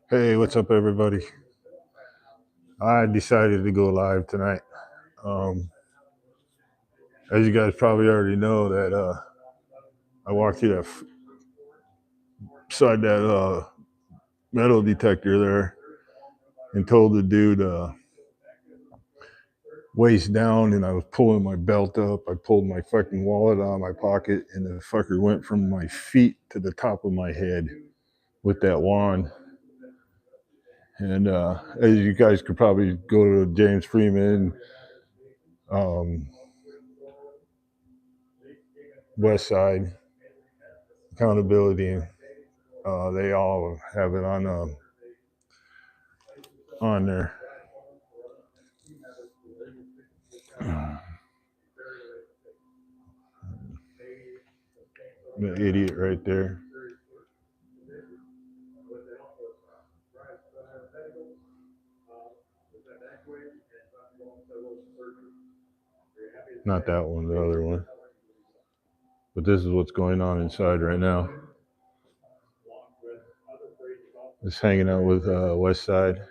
Hey, what's up, everybody? I decided to go live tonight. As you guys probably already know, that I walked through that metal detector there and told the dude waist down, and I was pulling my belt up. I pulled my fucking wallet out of my pocket, and the fucker went from my feet to the top of my head with that wand. And as you guys could probably go to James Freeman, West Side, Accountability, they all have it on there. The idiot right there. Not that one, the other one. But this is what's going on inside right now. Just hanging out with West Side.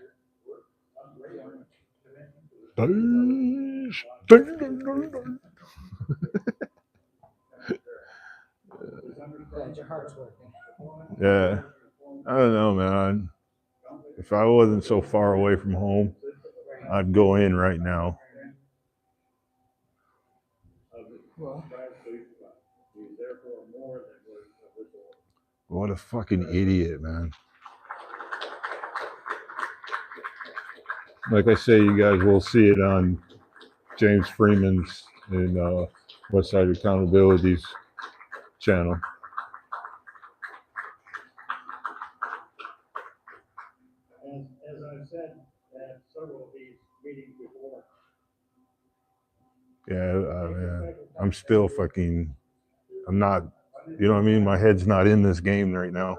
Glad your heart's working. Yeah. I don't know, man. If I wasn't so far away from home, I'd go in right now. What a fucking idiot, man. Like I say, you guys will see it on James Freeman's and West Side Accountability's channel. As I've said at several of these meetings before. Yeah, I'm still fucking, I'm not, you know what I mean? My head's not in this game right now.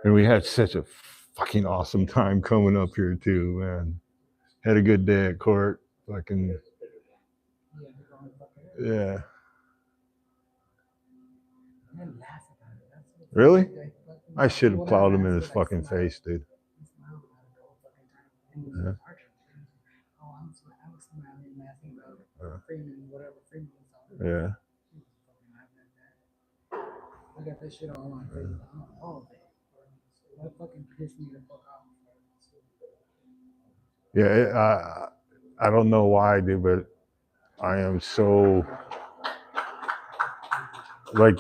And we had such a fucking awesome time coming up here too, man. Had a good day at court. Fucking, yeah. Really? I should have plowed him in his fucking face, dude. Yeah. Yeah. I got that shit all on Facebook. All of it. That fucking pissed me the fuck off. Yeah, I don't know why I do, but I am so like,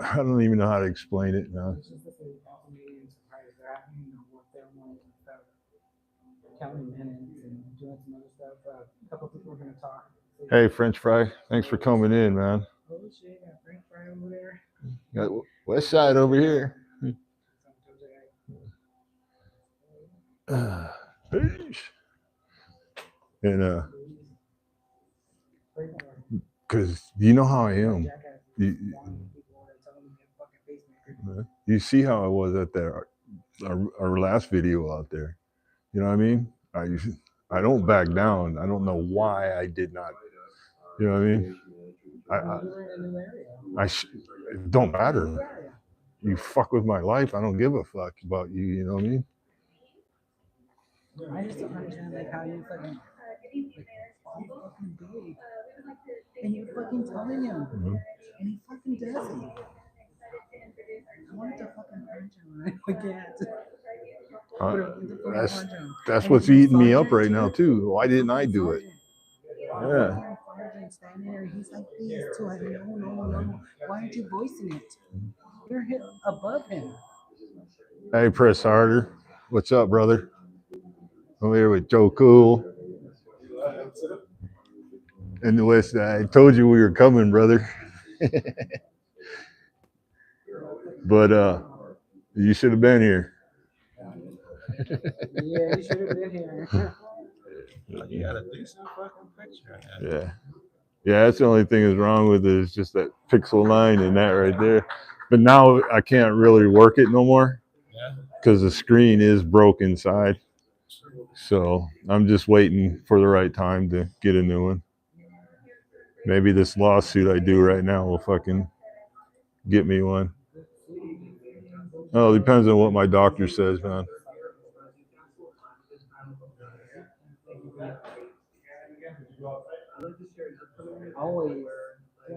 I don't even know how to explain it now. Hey, French Fry, thanks for coming in, man. Oh shit, got French Fry over there. Got West Side over here. And because you know how I am. You see how I was at our last video out there. You know what I mean? I don't back down. I don't know why I did not. You know what I mean? It don't matter. You fuck with my life, I don't give a fuck about you. You know what I mean? I just don't understand like how you fucking all fucking day, and you're fucking telling him, and he fucking doesn't. I wanted to fucking punch him, I can't. That's what's eating me up right now too. Why didn't I do it? Yeah. He's like, please, no. Why aren't you voicing it? You're above him. Hey, press harder. What's up, brother? I'm here with Joe Cool. And the West Side. I told you we were coming, brother. But you should have been here. Yeah, you should have been here. You got a decent fucking picture. Yeah. Yeah, that's the only thing that's wrong with it is just that pixel line and that right there. But now I can't really work it no more because the screen is broke inside. So I'm just waiting for the right time to get a new one. Maybe this lawsuit I do right now will fucking get me one. Oh, it depends on what my doctor says, man. Always. I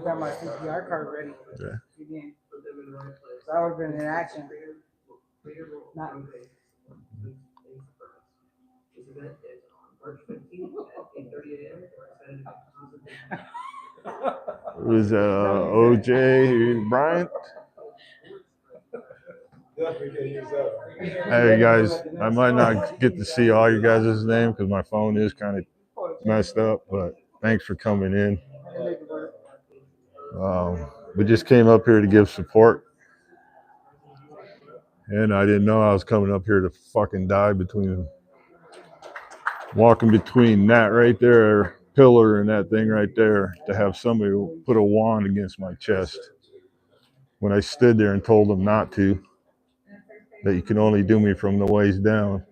got my CPR card ready. Yeah. So I would have been in action. Not. It was OJ Bryant. Hey guys, I might not get to see all your guys' name because my phone is kind of messed up, but thanks for coming in. We just came up here to give support, and I didn't know I was coming up here to fucking die walking between that right there pillar and that thing right there, to have somebody put a wand against my chest when I stood there and told them not to, that you can only do me from the waist down.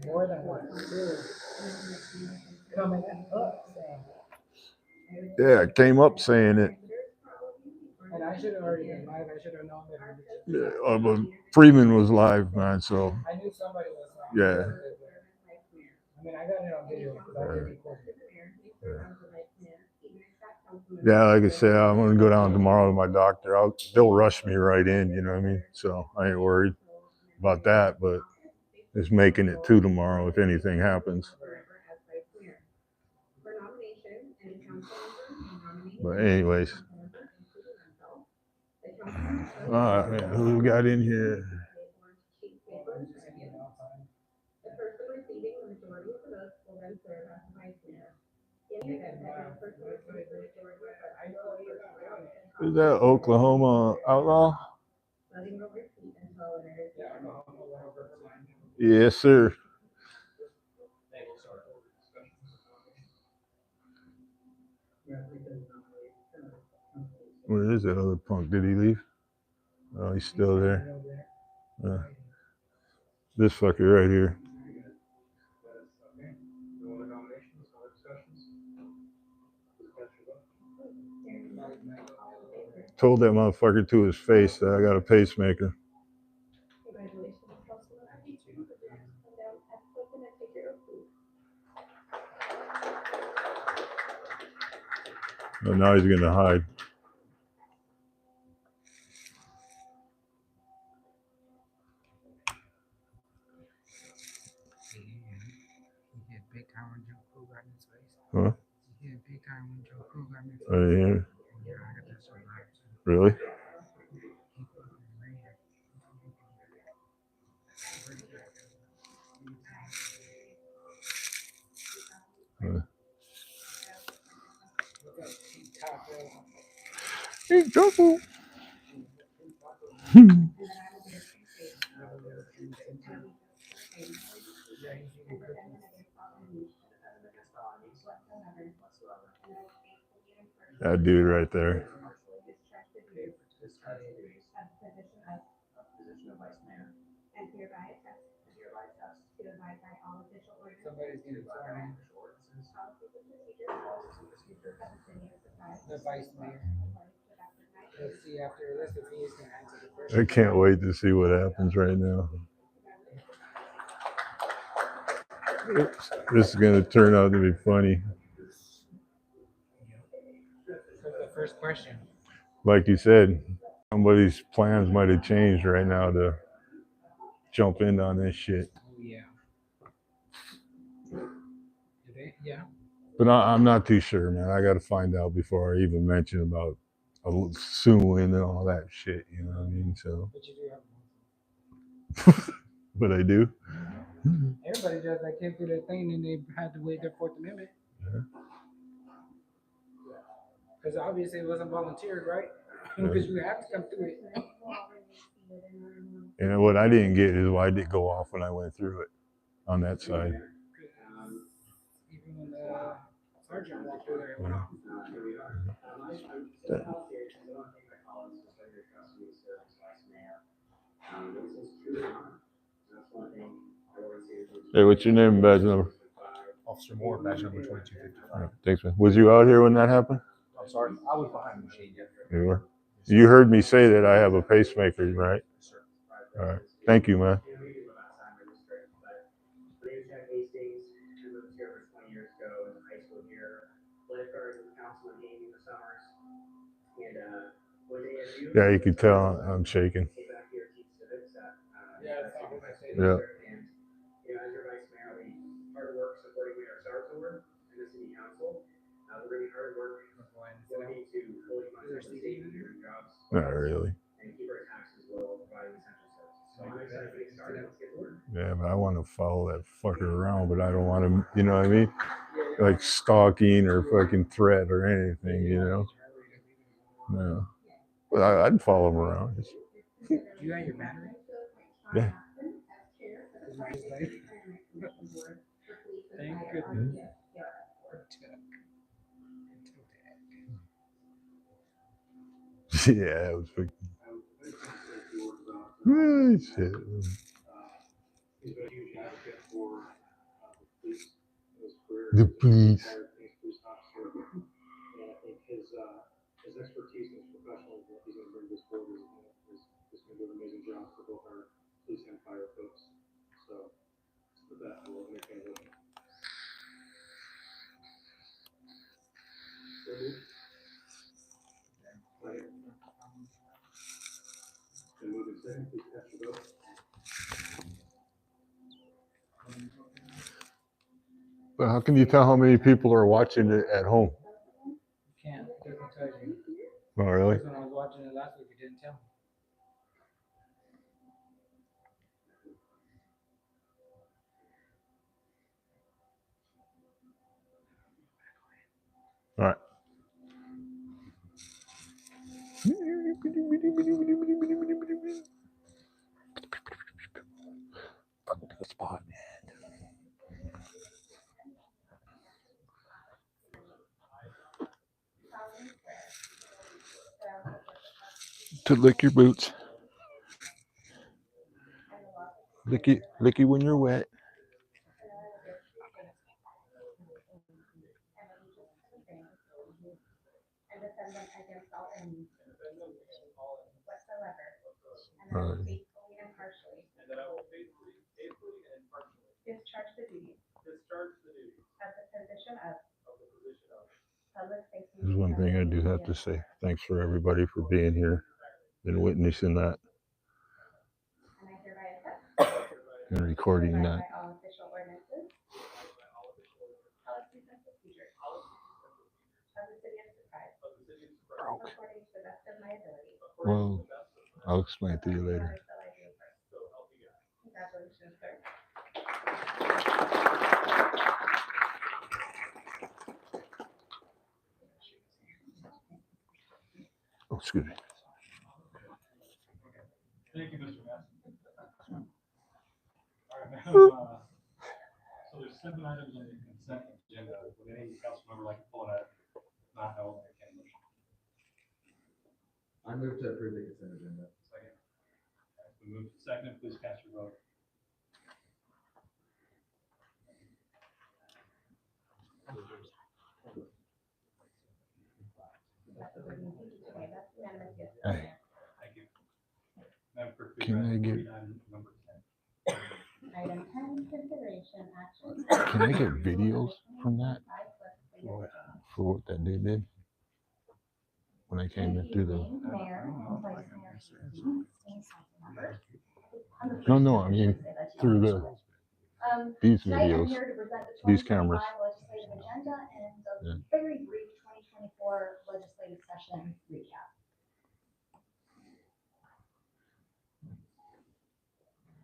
More than one. Coming up saying. Yeah, I came up saying it. And I should have already been live. I should have known that. Yeah, but Freeman was live, man. So I knew somebody was live. yeah. I mean, I got it on video because I did record it. Yeah, like I said, I'm gonna go down tomorrow to my doctor. They'll rush me right in, you know what I mean? So I ain't worried about that, but it's making it to tomorrow if anything happens. But anyways, who we got in here? Is that Oklahoma Outlaw? Yes, sir. Where is that other punk? Did he leave? Oh, he's still there. This fucker right here. Told that motherfucker to his face that I got a pacemaker. And now he's gonna hide. Huh? Yeah. Really? Hey, trouble. That dude right there. The vice mayor. Let's see after this if he is going to answer the question. I can't wait to see what happens right now. This is going to turn out to be funny. The first question. Like you said, somebody's plans might have changed right now to jump in on this shit. Oh, yeah. Yeah. But I'm not too sure, man. I got to find out before I even mention about suing and all that shit. You know what I mean? So. But you do have But I do. Everybody does. That kid do their thing and they had to waive their Fourth Amendment. Because obviously it wasn't volunteered, right? Because you have to come through it. And what I didn't get is why did it go off when I went through it on that side. Even when sergeant walked through there. Yeah. Hey, what's your name and badge number? Officer Moore, badge number 2255. Thanks, man. Was you out here when that happened? I'm sorry, I was behind the machine. You were. You heard me say that I have a pacemaker, right? Yes, sir. All right. Thank you, man. Yeah, you can tell I'm shaking. Yeah. Not really. Yeah, but I want to follow that fucker around, but I don't want to, you know what I mean? Like stalking or fucking threat or anything, you know? No. But I'd follow him around. You got your battery? Yeah. Thank goodness. Yeah, it was freaking. Oh, shit. The police. His expertise and his professionalism that he's going to bring to this board is going to do an amazing job for both our police and fire folks. So with that, I will entertain a motion. Been moved and seconded. Please cast your vote. But how can you tell how many people are watching it at home? You can't. It doesn't tell you. Oh, really? When I was watching it last week, it didn't tell me. All right. Fucking pick a spot, man. To lick your boots. Licky when you're wet. Discharge the duties of the position of public safety. There's one thing I do have to say. Thanks for everybody for being here and witnessing that And I hereby attest and recording by that. all official ordinances, policies and procedures of the city of Surprise, according to the best of my ability. Well, I'll explain it to you later. So I do first. Congratulations, sir. Oh, excuse me. Thank you, Mr. Mass. All right, so there's 7 items on the consent agenda. Would any council member like to pull it out? Not held, I can motion. I move to approve the consent agenda. Second. We move to second. Please cast your vote. Hey, Thank you. Madam Clerk, please Can I read get- item number 10. Item 10, consideration action. can I get videos from that for what that dude did when I came in through the? Mayor, Vice Mayor, students, members. No, I mean through these Tonight I'm videos. here to present the These 2025 cameras. legislative agenda and Yeah. a very brief 2024 legislative session recap.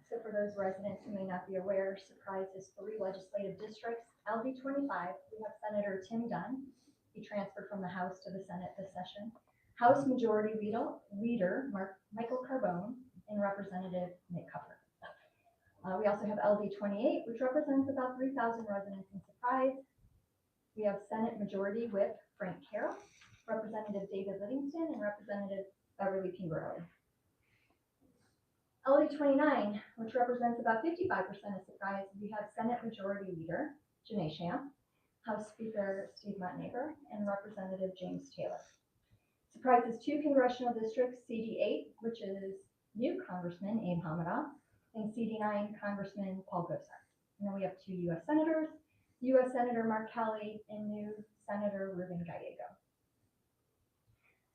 So for those residents who may not be aware, Surprise is 3 legislative districts. LD 25, we have Senator Tim Dunn. He transferred from the House to the Senate this session. House Majority Leader Michael Carbone and Representative Nick Cupper. We also have LD 28, which represents about 3,000 residents in Surprise. We have Senate Majority Whip Frank Carroll, Representative David Livingston, and Representative Beverly Pingerelli. LD 29, which represents about 55% of Surprise, we have Senate Majority Leader Janae Sham, House Speaker Steve Montenegro, and Representative James Taylor. Surprises 2 congressional districts, CD8, which is new Congressman Abe Hamada, and CD9 Congressman Paul Gosar. And then we have 2 U.S. Senators, U.S. Senator Mark Kelly and new Senator Ruben Gallego.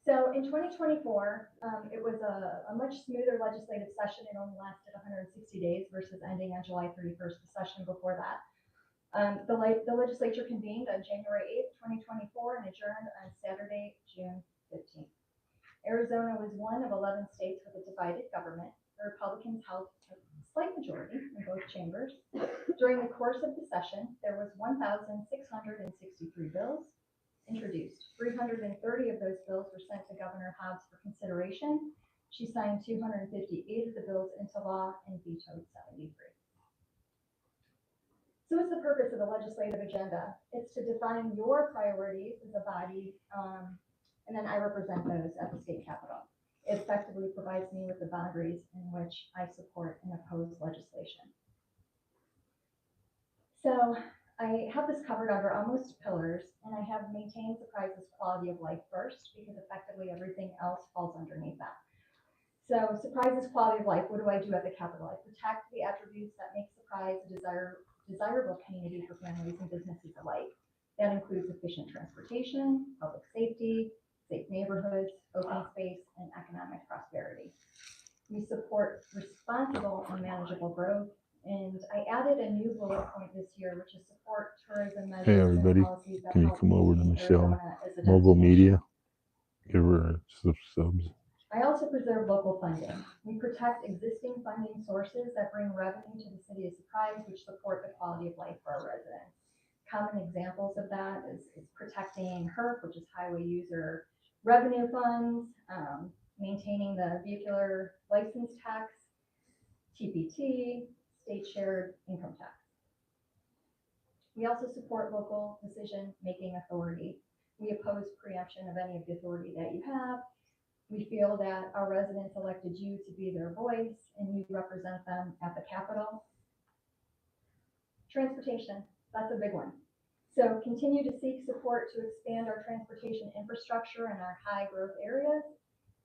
So in 2024, it was a much smoother legislative session. It only lasted 160 days versus ending on July 31st, the session before that. The legislature convened on January 8th, 2024 and adjourned on Saturday, June 15th. Arizona was one of 11 states with a divided government. The Republicans held a slight majority in both chambers. During the course of the session, there was 1,663 bills introduced. 330 of those bills were sent to Governor Hobbs for consideration. She signed 258 of the bills into law and vetoed 73. So what's the purpose of the legislative agenda? It's to define your priorities as a body, and then I represent those at the state capitol. It effectively provides me with the boundaries in which I support and oppose legislation. So I have this covered under almost pillars, and I have maintained Surprise's quality of life first because effectively everything else falls underneath that. So Surprise's quality of life, what do I do at the Capitol? I protect the attributes that make Surprise a desirable community for families and businesses alike. That includes efficient transportation, public safety, safe neighborhoods, open space, and economic prosperity. We support responsible and manageable growth. And I added a new bullet point this year, which is support tourism measures. Hey everybody, and policies that can you help come over to maintain Michelle Arizona as a Mobile destination. Media? Give her some subs. I also preserve local funding. We protect existing funding sources that bring revenue to the city of Surprise, which support the quality of life for our residents. Common examples of that is protecting HERF, which is Highway User Revenue Funds, maintaining the vehicular license tax, TPT, state shared income tax. We also support local decision-making authority. We oppose preemption of any of the authority that you have. We feel that our residents elected you to be their voice and you represent them at the Capitol. Transportation, that's a big one. So continue to seek support to expand our transportation infrastructure in our high growth areas,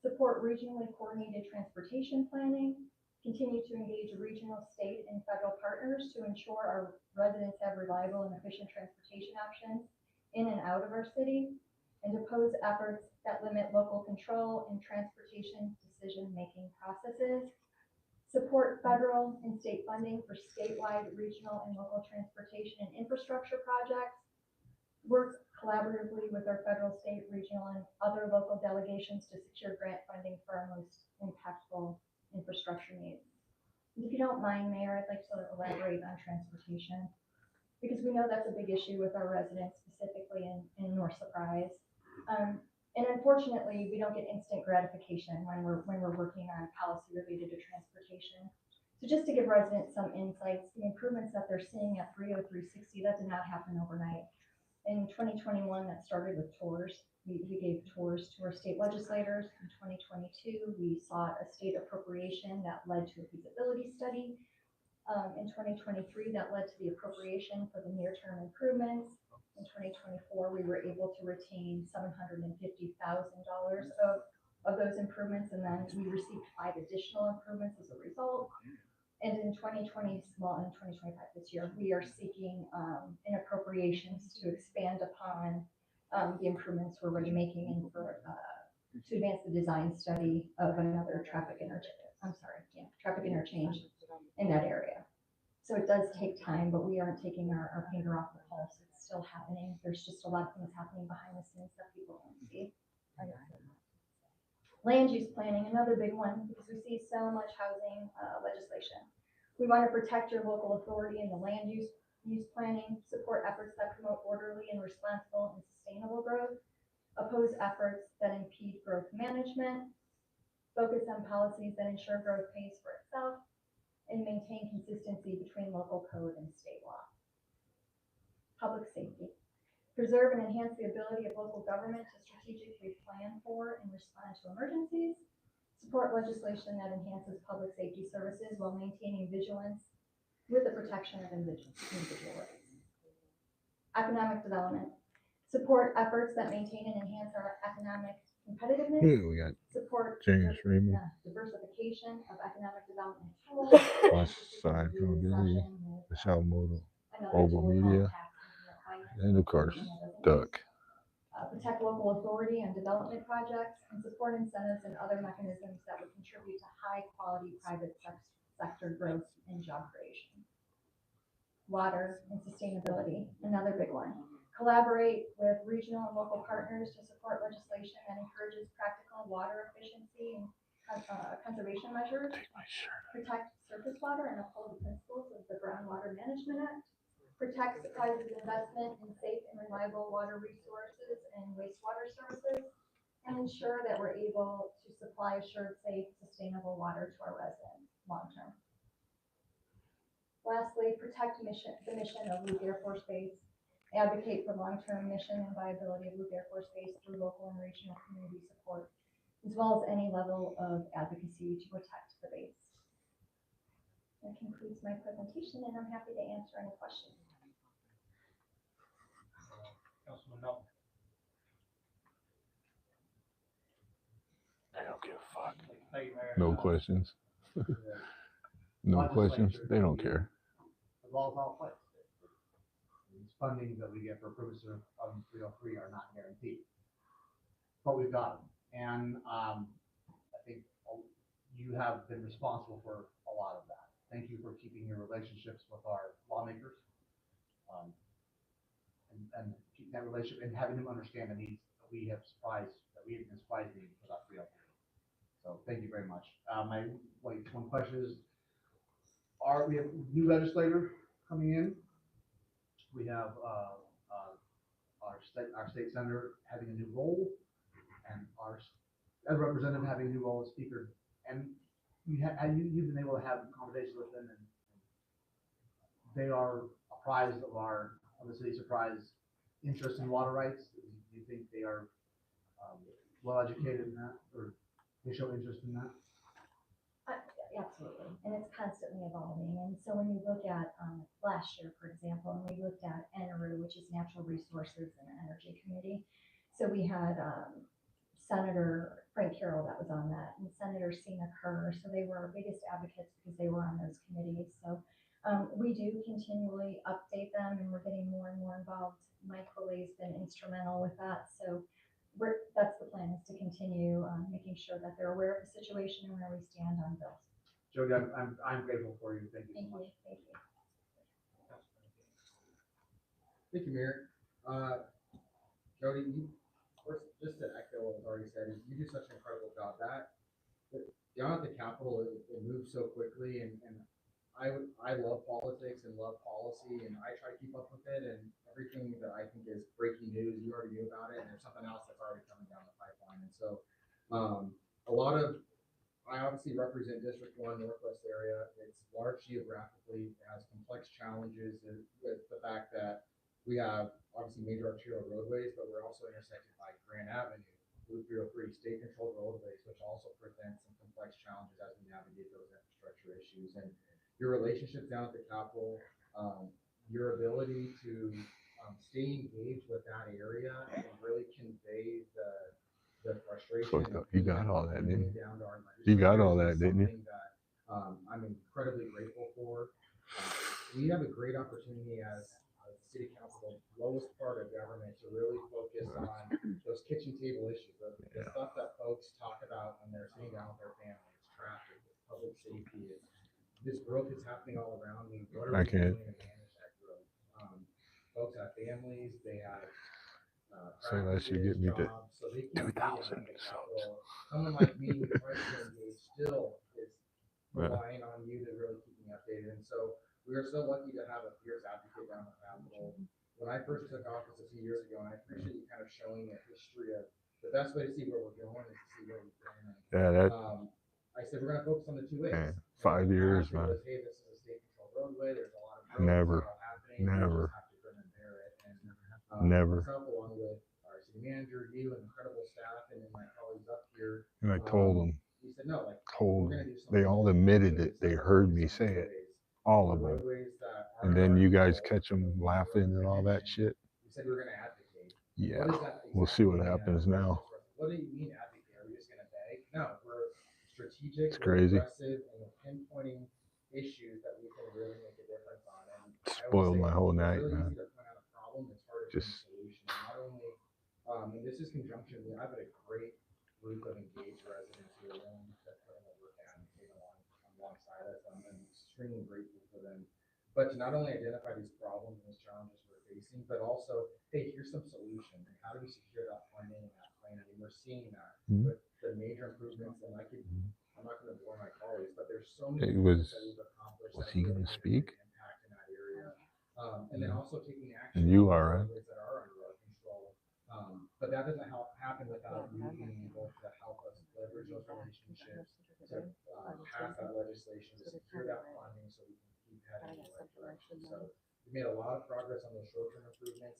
support regionally coordinated transportation planning, continue to engage regional, state, and federal partners to ensure our residents have reliable and efficient transportation options in and out of our city, and oppose efforts that limit local control in transportation decision-making processes, support federal and state funding for statewide, regional, and local transportation and infrastructure projects, work collaboratively with our federal, state, regional, and other local delegations to secure grant funding for our most impactful infrastructure needs. And if you don't mind, Mayor, I'd like to elaborate on transportation because we know that's a big issue with our residents, specifically in North Surprise. And unfortunately, we don't get instant gratification when we're working on policy related to transportation. So just to give residents some insights, the improvements that they're seeing at 30360, that did not happen overnight. In 2021, that started with tours. We gave tours to our state legislators. In 2022, we sought a state appropriation that led to a feasibility study. In 2023, that led to the appropriation for the near-term improvements. In 2024, we were able to retain $750,000 of those improvements, and then we received 5 additional improvements as a result. And in 2025 this year, we are seeking an appropriations to expand upon the improvements we're already making and for to advance the design study of another traffic interchange in that area. So it does take time, but we aren't taking our finger off the pulse. It's still happening. There's just a lot of things happening behind the scenes that people don't see. Land use planning, another big one, because we see so much housing legislation. We want to protect your local authority in the land use planning, support efforts that promote orderly and responsible and sustainable growth, oppose efforts that impede growth management, focus on policies that ensure growth pays for itself, and maintain consistency between local code and state law. Public safety. Preserve and enhance the ability of local government to strategically plan for and respond to emergencies. Support legislation that enhances public safety services while maintaining vigilance with the protection of individual rights. Economic development. Support efforts that maintain and enhance our economic competitiveness. We got Support James Freeman. diversification of economic development tools. West Side Mobility, Michelle Model, Mobile Media, and of course, Duck. Protect local authority and development projects, and support incentives and other mechanisms that would contribute to high-quality private sector growth and job creation. Water and sustainability, another big one. Collaborate with regional and local partners to support legislation that encourages practical water efficiency and conservation measures. Protect surface water and uphold the principles of the Groundwater Management Act. Protect Surprise's investment in safe and reliable water resources and wastewater services, and ensure that we're able to supply assured, safe, sustainable water to our residents long term. Lastly, protect the mission of Luke Air Force Base, advocate for long-term mission and viability of Luke Air Force Base through local and regional community support, as well as any level of advocacy to protect the base. That concludes my presentation, and I'm happy to answer any questions. Councilman Mel. I don't give a fuck. Thank you, Mayor. No questions. No questions. They don't care. The ball's all placed. These fundings that we get for purposes of 303 are not guaranteed, but we've got them. And I think you have been responsible for a lot of that. Thank you for keeping your relationships with our lawmakers, and keeping that relationship and having them understand the needs that we have been surprised needs for that 303. So thank you very much. My one question is, we have new legislator coming in. We have our state senator having a new role, and our representative having a new role as speaker. And you've been able to have conversations with them, and they are apprised of the city's surprise interest in water rights. Do you think they are well educated in that, or they show interest in that? Absolutely, and it's constantly evolving. And so when you look at last year, for example, and we looked at NRU, which is Natural Resources and Energy Committee. So we had Senator Frank Carroll that was on that, and Senator Sina Kerr. So they were our biggest advocates because they were on those committees. So we do continually update them, and we're getting more and more involved. Mike Willey's been instrumental with that. So that's the plan, is to continue making sure that they're aware of the situation and where we stand on bills. Jody, I'm grateful for you. Thank you so much. Thank you. Thank you, Mayor. Jody, just to echo what was already said, you do such an incredible job. Down at the Capitol, it moves so quickly, and I love politics and love policy, and I try to keep up with it, and everything that I think is breaking news, you already knew about it, and there's something else that's already coming down the pipeline. And so I obviously represent District 1 Northwest area. It's large geographically, it has complex challenges with the fact that we have obviously major arterial roadways, but we're also intersected by Grand Avenue, Loop 303, state-controlled roadways, which also present some complex challenges as we navigate those infrastructure issues. And your relationship down at the Capitol, your ability to stay engaged with that area and really convey the frustration. You got all that, didn't you? Down to our You got all that, didn't you? That I'm incredibly grateful for. We have a great opportunity as City Council, lowest part of government, to really focus on those kitchen table issues, the stuff that folks talk about when they're sitting down with their families, traffic, public safety. This growth is happening all around me. What are we doing to manage that growth? Folks have families, they have So that should get me to so they can 2,000 subs. Someone like me who tries to engage still is relying on you to really keep me updated. And so we are so lucky to have a fierce advocate down the Capitol. When I first took office a few years ago, and I appreciate you kind of showing a history of the best way to see where we're going is to see where we've been. Yeah, I said we're going to focus on the two ways. Man, 5 years, man. Hey, this is a state-controlled roadway. There's a lot of Never. happening. Never. We just have to grin and bear it. And Never. Myself, along with our city manager, you, and incredible staff, and then my colleagues up here. And I told them, We said, no, like, we're gonna do something. they all admitted it. They heard me say it, all of them. And then you guys catch them laughing and all that shit. We said we were gonna advocate. Yeah, we'll see what happens now. What do you mean advocate? Are we just gonna beg? No, we're strategic, It's crazy. aggressive, and we're pinpointing issues that we can really make a difference on. And Spoiled my whole night, it's really man. easy to point out a problem. It's harder to Just- find a solution. Not only, and this is conjunction. I've got a great group of engaged residents here that put in the work advocating alongside us. I'm extremely grateful for them. But to not only identify these problems and these challenges we're facing, but also, hey, here's some solutions. And how do we secure that funding and that plan? I mean, we're seeing that with the major improvements. And I'm not going to bore my colleagues, but there's so many things that we've accomplished. Was he going to speak? Impact in that area. And then also taking action. And you are, right? That are under our control. But that doesn't happen without you being able to help us leverage those relationships to pass that legislation, to secure that funding so we can keep heading in the right direction. So we made a lot of progress on those short-term improvements.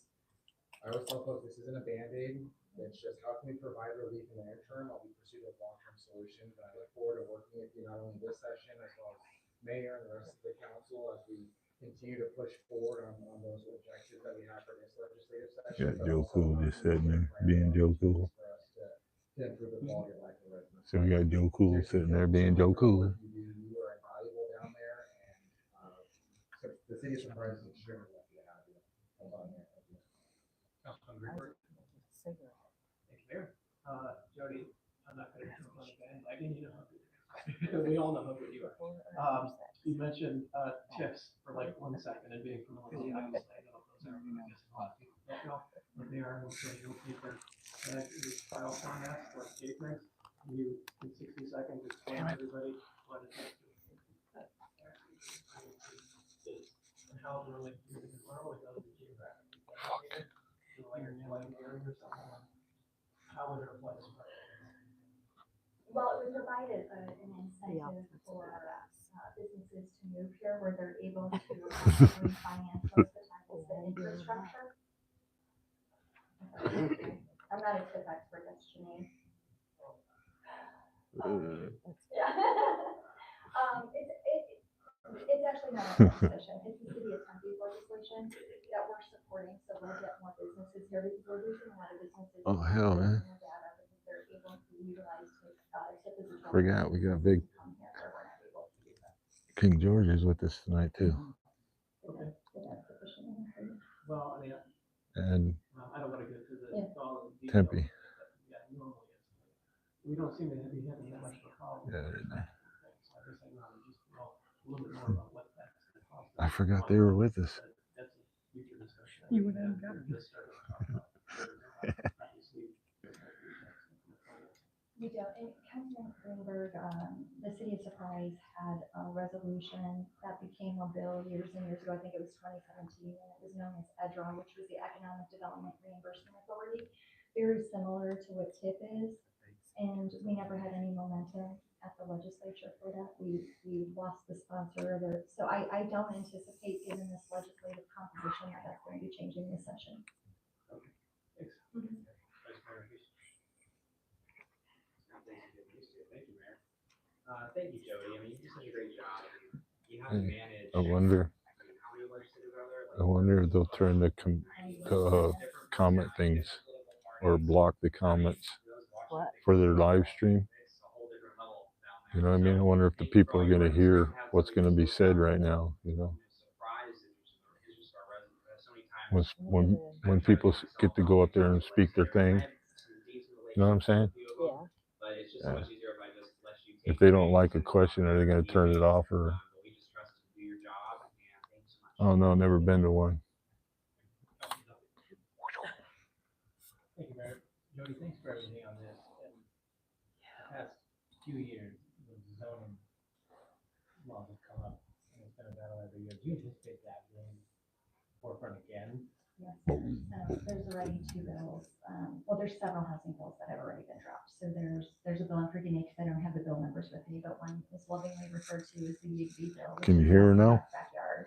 I always tell folks this isn't a Band-Aid. It's just how can we provide relief in the near term while we pursue those long-term solutions. And I look forward to working with you not only this session as well as Mayor and the rest of the council as we continue to push forward on those objectives that we have for this legislative session. Yeah, Joe Cool just sitting there, being Joe Cool. To improve the quality of life of residents. So we got Joe Cool sitting there being Joe Cool. You are invaluable down there, and so the city of Surprise is extremely lucky to have you. Hold on here. Thank you. Thank you, Mayor. Jody, I'm not gonna jump on the bandwagon, you know how good you are. We all know how good you are. You mentioned tips for like 1 second and being from Illinois. Obviously, I know those are, I guess, a lot of people don't know what they are. We'll show you a paper. And it is file formats for papers. You, in 60 seconds, explain to everybody what it is. And how it really, we're always out of the geographic. So like your land area or something. How would it apply to Surprise? Well, we provided an incentive for businesses to move here where they're able to refinance most of the time with the infrastructure. I'm not a tip expert, that's Janine. Yeah. It's actually not a legislation, it's the city of Tempe's legislation that we're supporting, so we'll get more businesses here because we're losing a lot of businesses. Oh, hell, man. Data because they're able to utilize tip as a Forgot, we got big come here, so we're not able to use it. King George is with us tonight too. Okay. Is that sufficient enough for you? Well, I mean, And I don't wanna go through all of the details. Tempe. Yeah, normally it's, we don't seem to be having that much of a problem. Yeah, So I guess I want to just know a little bit more about what that's gonna cost. I forgot they were with us. That's a future discussion. You would have got it. Just started talking about it. Obviously, We don't, and Councilman Greenberg, the city of Surprise had a resolution that became a bill years and years ago, I think it was 2017, and it was known as EDRA, which was the Economic Development Reimbursement Authority, very similar to what TIP is, and we never had any momentum at the legislature for that. We lost the sponsor of it, so I don't anticipate, given this legislative composition, that that's going to be changing this session. thanks. Mhm. Vice Mayor Hughes. Thank you, Mayor. Thank you, Jody. I mean, you do such a great job. You have to Hey, manage. I wonder How many legislators are there? I wonder if they'll turn the comment things or block the comments for their live stream. You know what I mean? I wonder if the people are going to hear what's going to be said right now, you know. When people get to go up there and speak their thing, you know what I'm saying? Yeah. If they don't like a question, are they going to turn it off or? Oh no, never been to one. Thank you, Mayor. Jody, thanks for everything on this. And the past few years, the zoning laws have come up, and it's been a battle every year. Do you anticipate that being forefront again? Yes, there's already 2 bills. Well, there's several housing bills that have already been dropped. So there's a bill, and forgive me because I don't have the bill numbers with me, but one is lovingly referred to as the YIGB bill. Can you hear her now? Backyard.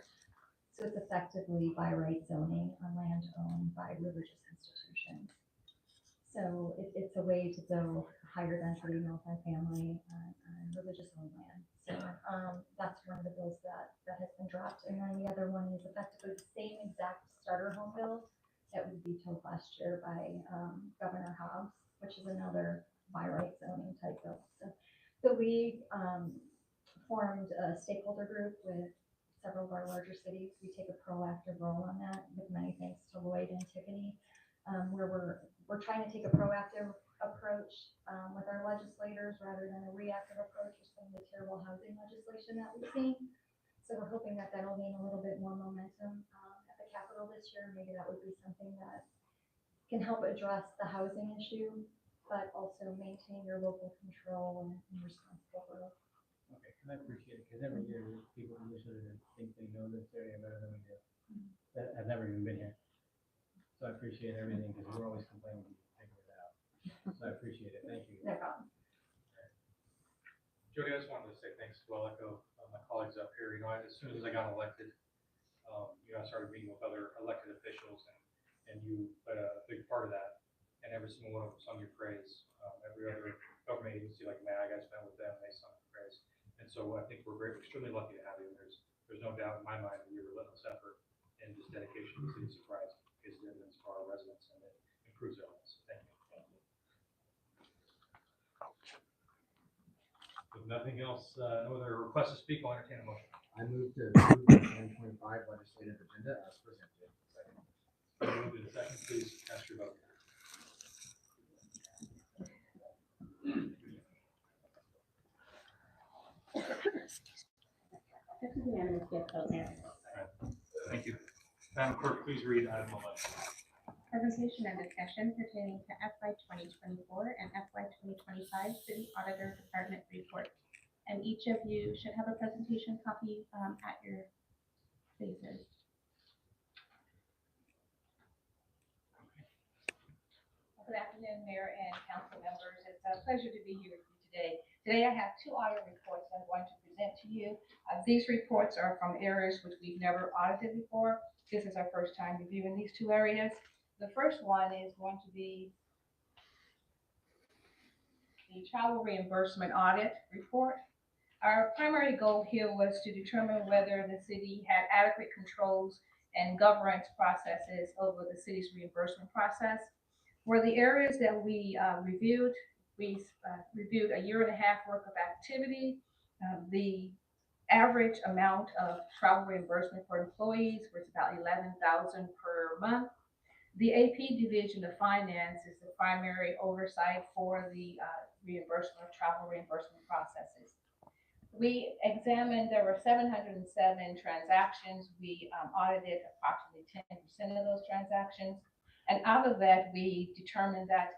So it's effectively by right zoning on land owned by religious institutions. So it's a way to build higher density multifamily on religious owned land. So that's one of the bills that has been dropped. And then the other one is effectively the same exact starter home bill that was vetoed last year by Governor Hobbs, which is another by right zoning type bill. So the league formed a stakeholder group with several of our larger cities. We take a proactive role on that, with many thanks to Lloyd and Tiffany, where we're trying to take a proactive approach with our legislators rather than a reactive approach with some of the terrible housing legislation that we've seen. So we're hoping that that'll gain a little bit more momentum at the Capitol this year. Maybe that would be something that can help address the housing issue, but also maintain your local control and responsible growth. Okay, and I appreciate it, because every year people usually think they know this area better than we do, that have never even been here. So I appreciate everything, because we're always complaining we can't figure it out. So I appreciate it, thank you. No problem. Jody, I just wanted to say thanks to Echo, my colleagues up here. You know, as soon as I got elected, I started meeting with other elected officials, and you played a big part of that. And every single one of them sung your praise. Every other government agency like MAG, I spent with them, they sung your praise. And so I think we're extremely lucky to have you. There's no doubt in my mind that your relentless effort and just dedication to the city of Surprise pays dividends for our residents, and it improves our lives. Thank you. If nothing else, no other requests to speak, I'll entertain a motion. I move to approve the 2025 legislative agenda as presented. Second. Moved in second, please cast your vote. This is unanimous, yes, vote, Mayor. Thank you. Madam Clerk, please read item 11. Presentation and discussion pertaining to FY 2024 and FY 2025 City Auditor Department report. And each of you should have a presentation copy at your places. Good afternoon, Mayor and council members. It's a pleasure to be here with you today. Today I have two audit reports I'm going to present to you. These reports are from areas which we've never audited before. This is our first time reviewing these two areas. The first one is going to be the travel reimbursement audit report. Our primary goal here was to determine whether the city had adequate controls and governance processes over the city's reimbursement process. For the areas that we reviewed a year and a half worth of activity. The average amount of travel reimbursement for employees was about $11,000 per month. The AP Division of Finance is the primary oversight for the reimbursement of travel reimbursement processes. We examined, there were 707 transactions. We audited approximately 10% of those transactions. And out of that, we determined that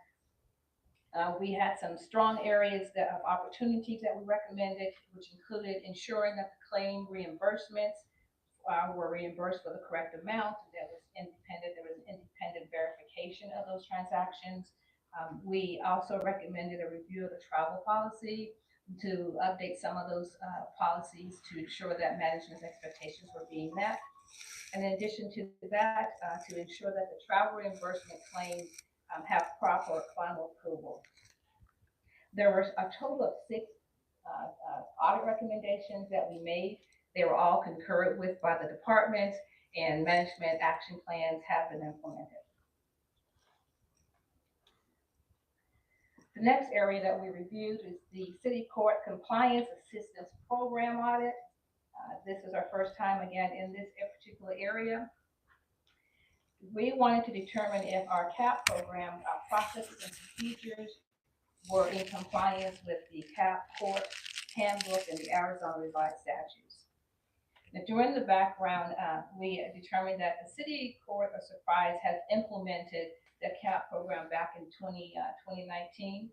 we had some strong areas of opportunities that we recommended, which included ensuring that the claim reimbursements were reimbursed for the correct amount. There was an independent verification of those transactions. We also recommended a review of the travel policy to update some of those policies to ensure that management's expectations were being met. And in addition to that, to ensure that the travel reimbursement claims have proper final approval. There were a total of 6 audit recommendations that we made. They were all concurred with by the department, and management action plans have been implemented. The next area that we reviewed is the City Court Compliance Assistance Program audit. This is our first time again in this particular area. We wanted to determine if our CAP program processes and procedures were in compliance with the CAP Court Handbook and the Arizona Revised Statutes. Now, during the background, we determined that the City Court of Surprise has implemented the CAP program back in 2019.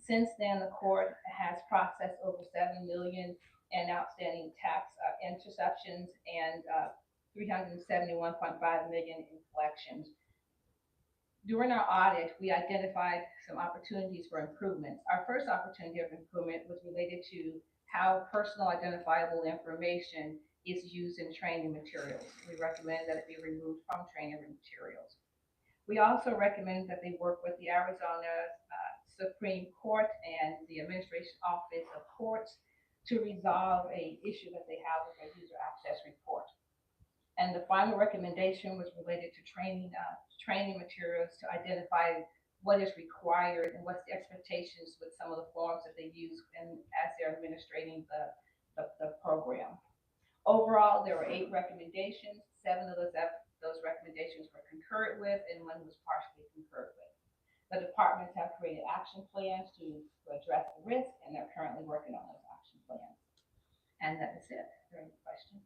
Since then, the court has processed over $7 million in outstanding tax interceptions and $371.5 million in collections. During our audit, we identified some opportunities for improvements. Our first opportunity of improvement was related to how personal identifiable information is used in training materials. We recommend that it be removed from training materials. We also recommend that they work with the Arizona Supreme Court and the Administration Office of Courts to resolve a issue that they have with their user access report. And the final recommendation was related to training materials to identify what is required and what's the expectations with some of the forms that they use and as they're administrating the program. Overall, there were 8 recommendations. 7 of those recommendations were concurred with, and 1 was partially concurred with. The departments have created action plans to address the risk, and they're currently working on those action plans. And that is it. Are there any questions?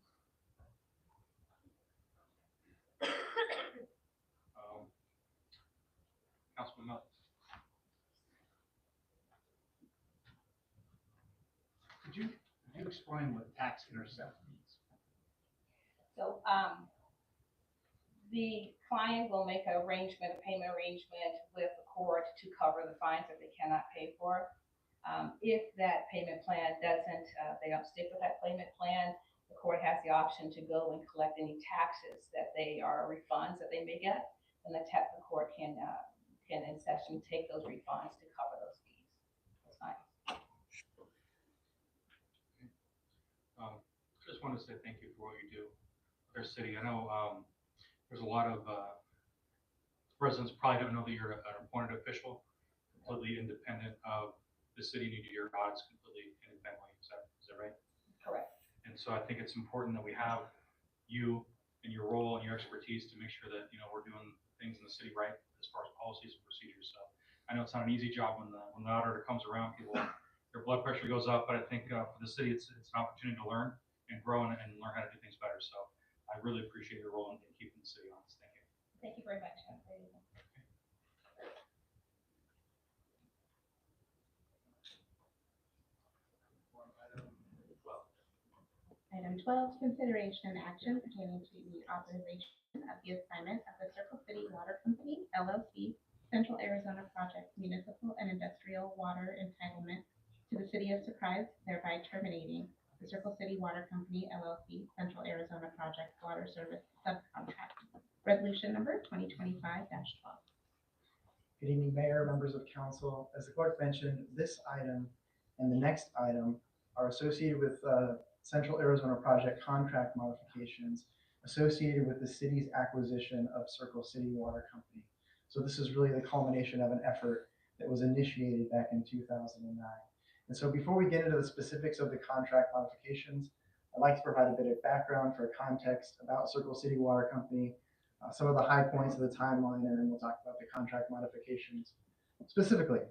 Councilman Miller. Could you explain what tax intercept means? So, the client will make an arrangement, a payment arrangement with the court to cover the fines that they cannot pay for. If that payment plan doesn't, they don't stick with that payment plan, the court has the option to go and collect any taxes that they are refunds that they may get, and the court can in session take those refunds to cover those fees. That's fine. Just wanted to say thank you for what you do for our city. I know there's a lot of residents probably don't know that you're an appointed official, completely independent of the city, and you do your audits completely independently. Is that right? Correct. And so I think it's important that we have you and your role and your expertise to make sure that we're doing things in the city right as far as policies and procedures. So I know it's not an easy job when the auditor comes around. Their blood pressure goes up, but I think for the city, it's an opportunity to learn and grow and learn how to do things better. So I really appreciate your role in keeping the city honest. Thank you. Thank you very much. Item 12, consideration and action pertaining to the authorization of the assignment of the Circle City Water Company, LLC, Central Arizona Project Municipal and Industrial Water Entitlement to the City of Surprise, thereby terminating the Circle City Water Company, LLC, Central Arizona Project Water Service Subcontract. Resolution number 2025-12. Good evening, Mayor, members of council. As the clerk mentioned, this item and the next item are associated with Central Arizona Project contract modifications associated with the city's acquisition of Circle City Water Company. So this is really the culmination of an effort that was initiated back in 2009. And so before we get into the specifics of the contract modifications, I'd like to provide a bit of background for context about Circle City Water Company, some of the high points of the timeline, and then we'll talk about the contract modifications specifically.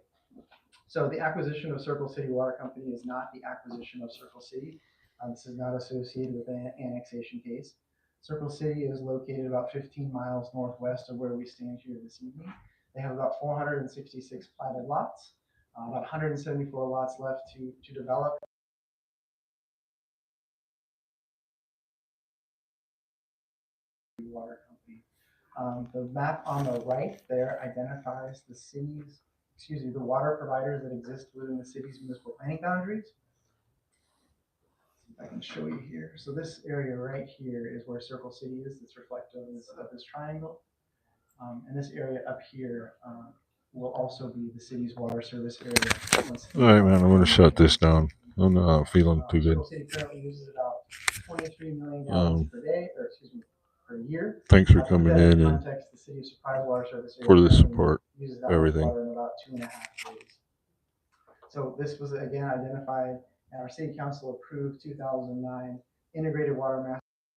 So the acquisition of Circle City Water Company is not the acquisition of Circle City. This is not associated with an annexation case. Circle City is located about 15 miles northwest of where we stand here this evening. They have about 466 platted lots, about 174 lots left to develop. Water Company. The map on the right there identifies the water providers that exist within the city's municipal planning boundaries. I can show you here. So this area right here is where Circle City is. It's reflective of this triangle. And this area up here will also be the city's water service area. All right, man, I'm going to shut this down. I'm not feeling too good. Circle City currently uses about 23 million gallons per day, or excuse me, per year. Thanks for coming in and context, the city of Surprise water service area for the support, uses that everything. water in about 2.5 days. So this was again identified, and our city council approved 2009 integrated water master